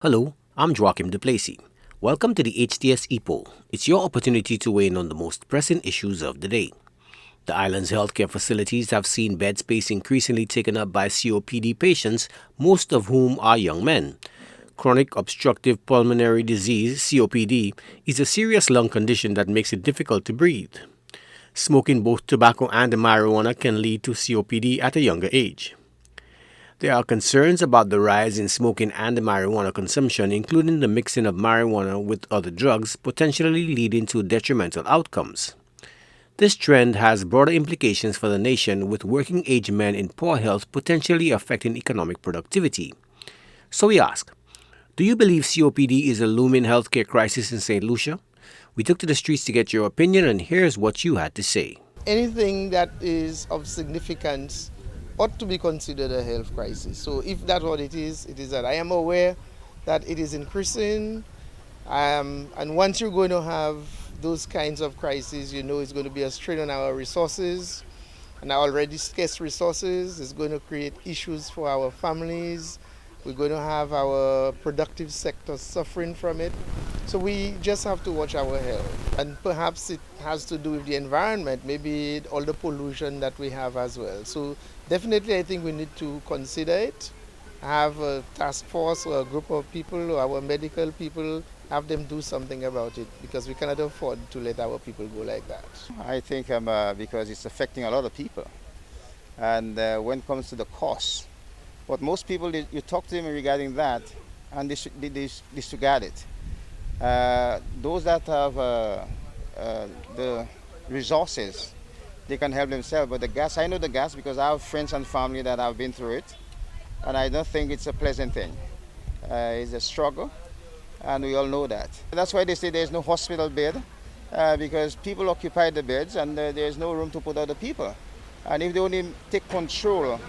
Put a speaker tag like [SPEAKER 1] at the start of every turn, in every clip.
[SPEAKER 1] Hello, I'm Joachim Duplessis. Welcome to the HTS Epoll. It's your opportunity to weigh in on the most pressing issues of the day. The island's healthcare facilities have seen bed space increasingly taken up by COPD patients, most of whom are young men. Chronic obstructive pulmonary disease, COPD, is a serious lung condition that makes it difficult to breathe. Smoking both tobacco and marijuana can lead to COPD at a younger age. There are concerns about the rise in smoking and marijuana consumption, including the mixing of marijuana with other drugs, potentially leading to detrimental outcomes. This trend has broader implications for the nation, with working age men in poor health potentially affecting economic productivity. So we ask, do you believe COPD is a looming healthcare crisis in St. Lucia? We took to the streets to get your opinion, and here's what you had to say.
[SPEAKER 2] Anything that is of significance ought to be considered a health crisis. So if that's what it is that I am aware that it is increasing, and once you're going to have those kinds of crises, you know it's going to be a strain on our resources, and our already scarce resources. It's going to create issues for our families. We're going to have our productive sector suffering from it. So we just have to watch our health. And perhaps it has to do with the environment, maybe all the pollution that we have as well. So definitely I think we need to consider it, have a task force or a group of people or our medical people, have them do something about it, because we cannot afford to let our people go like that.
[SPEAKER 3] I think because it's affecting a lot of people. And when it comes to the cost, but most people, you talk to them regarding that, and they disregard it. Those that have the resources, they can help themselves. But the gas, I know the gas because I have friends and family that have been through it, and I don't think it's a pleasant thing. It's a struggle, and we all know that. That's why they say there's no hospital bed, because people occupy the beds, and there's no room to put other people. And if they only take control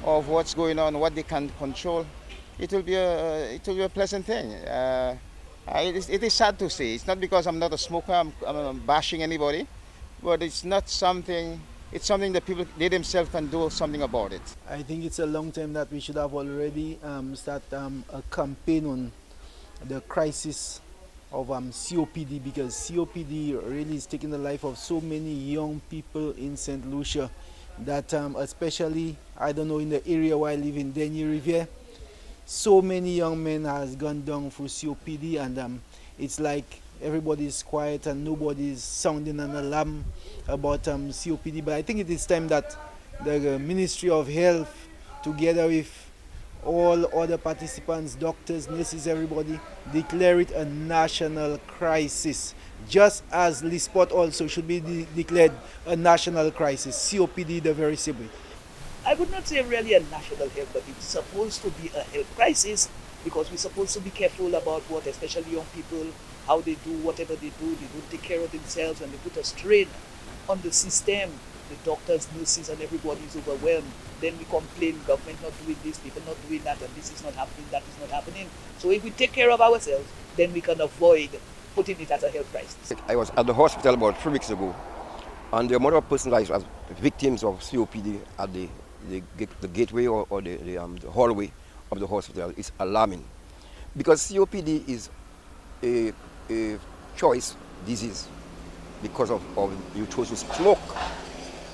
[SPEAKER 3] of what's going on, what they can control, it will be a pleasant thing. It is sad to say. It's not because I'm not a smoker, I'm bashing anybody, but it's not something. It's something that people, they themselves can do something about it.
[SPEAKER 4] I think it's a long time that we should have already start a campaign on the crisis of COPD, because COPD really is taking the life of so many young people in St. Lucia, that especially, I don't know, in the area where I live in Denny Riviere, so many young men has gone down for COPD, and it's like everybody's quiet and nobody's sounding an alarm about COPD. But I think it is time that the Ministry of Health, together with all other participants, doctors, nurses, everybody, declare it a national crisis, just as Lisport also should be declared a national crisis. COPD the very same way.
[SPEAKER 5] I would not say really a national health, but it's supposed to be a health crisis, because we're supposed to be careful about what, especially young people, how they do whatever they don't take care of themselves, and they put a strain on the system. The doctors, nurses, and everybody is overwhelmed. Then we complain, government not doing this, people not doing that, and this is not happening, that is not happening. So if we take care of ourselves, then we can avoid putting it as a health crisis.
[SPEAKER 6] I was at the hospital about 3 weeks ago, and the amount of persons that are victims of COPD at the gateway or the hallway of the hospital is alarming, because COPD is a choice disease because of you chose to smoke.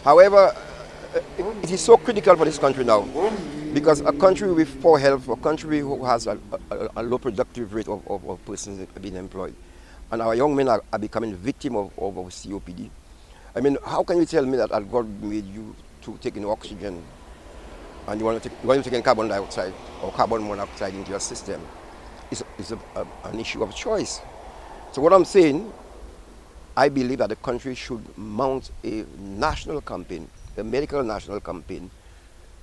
[SPEAKER 6] However, it is so critical for this country now, because a country with poor health, a country who has a low productive rate of persons being employed, and our young men are becoming victim of COPD. I mean, how can you tell me that God made you to take in oxygen and you want to take in carbon dioxide or carbon monoxide into your system? It's an issue of choice. So what I'm saying, I believe that the country should mount a national campaign, a medical national campaign,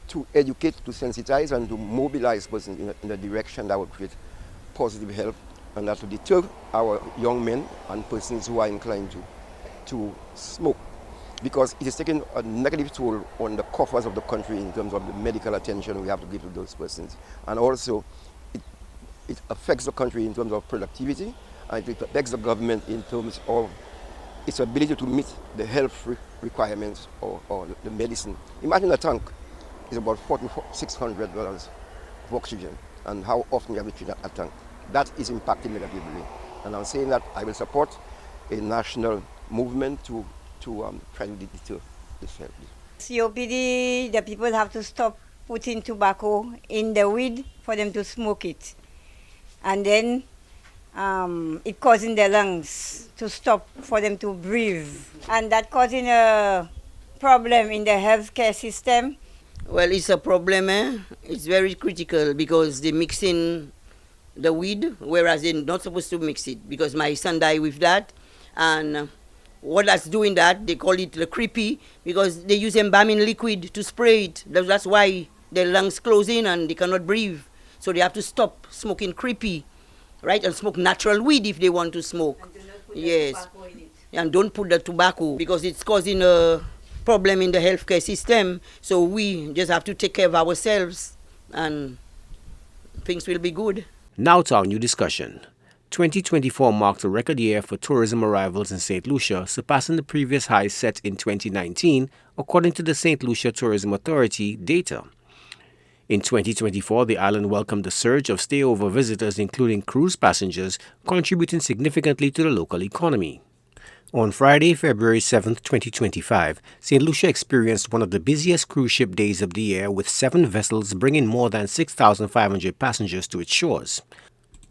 [SPEAKER 6] to educate, to sensitize, and to mobilize persons in a direction that would create positive health, and that would deter our young men and persons who are inclined to smoke, because it is taking a negative toll on the coffers of the country in terms of the medical attention we have to give to those persons. And also, it affects the country in terms of productivity, and it affects the government in terms of its ability to meet the health requirements or the medicine. Imagine a tank is about $4,600 of oxygen, and how often you have to treat a tank. that is impacting negatively. And I'm saying that I will support a national movement to try to deter this.
[SPEAKER 7] COPD, the people have to stop putting tobacco in the weed for them to smoke it. And then it causing their lungs to stop for them to breathe. And that causing a problem in the healthcare system.
[SPEAKER 8] Well, it's a problem, eh? It's very critical because they mix in the weed, whereas they're not supposed to mix it, because my son died with that. And what that's doing that, they call it the creepy, because they use embalming liquid to spray it. That's why their lungs close in and they cannot breathe. So they have to stop smoking creepy, right? And smoke natural weed if they want to smoke.
[SPEAKER 7] And do not put
[SPEAKER 8] yes.
[SPEAKER 7] tobacco in it.
[SPEAKER 8] And don't put the tobacco, because it's causing a problem in the healthcare system. So we just have to take care of ourselves and things will be good.
[SPEAKER 1] Now to our new discussion. 2024 marked a record year for tourism arrivals in Saint Lucia, surpassing the previous high set in 2019, according to the Saint Lucia Tourism Authority data. In 2024, the island welcomed a surge of stayover visitors, including cruise passengers, contributing significantly to the local economy. On Friday, February 7, 2025, St. Lucia experienced one of the busiest cruise ship days of the year, with 7 vessels bringing more than 6,500 passengers to its shores.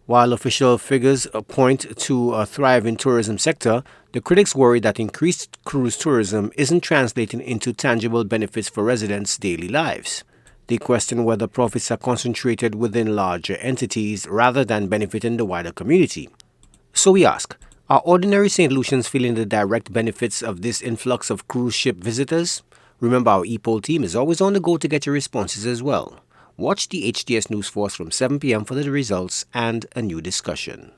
[SPEAKER 1] While official figures point to a thriving tourism sector, the critics worry that increased cruise tourism isn't translating into tangible benefits for residents' daily lives. They question whether profits are concentrated within larger entities rather than benefiting the wider community. So we ask, are ordinary St. Lucians feeling the direct benefits of this influx of cruise ship visitors? Remember, our Epoll team is always on the go to get your responses as well. Watch the HTS News Force from 7 p.m. for the results and a new discussion.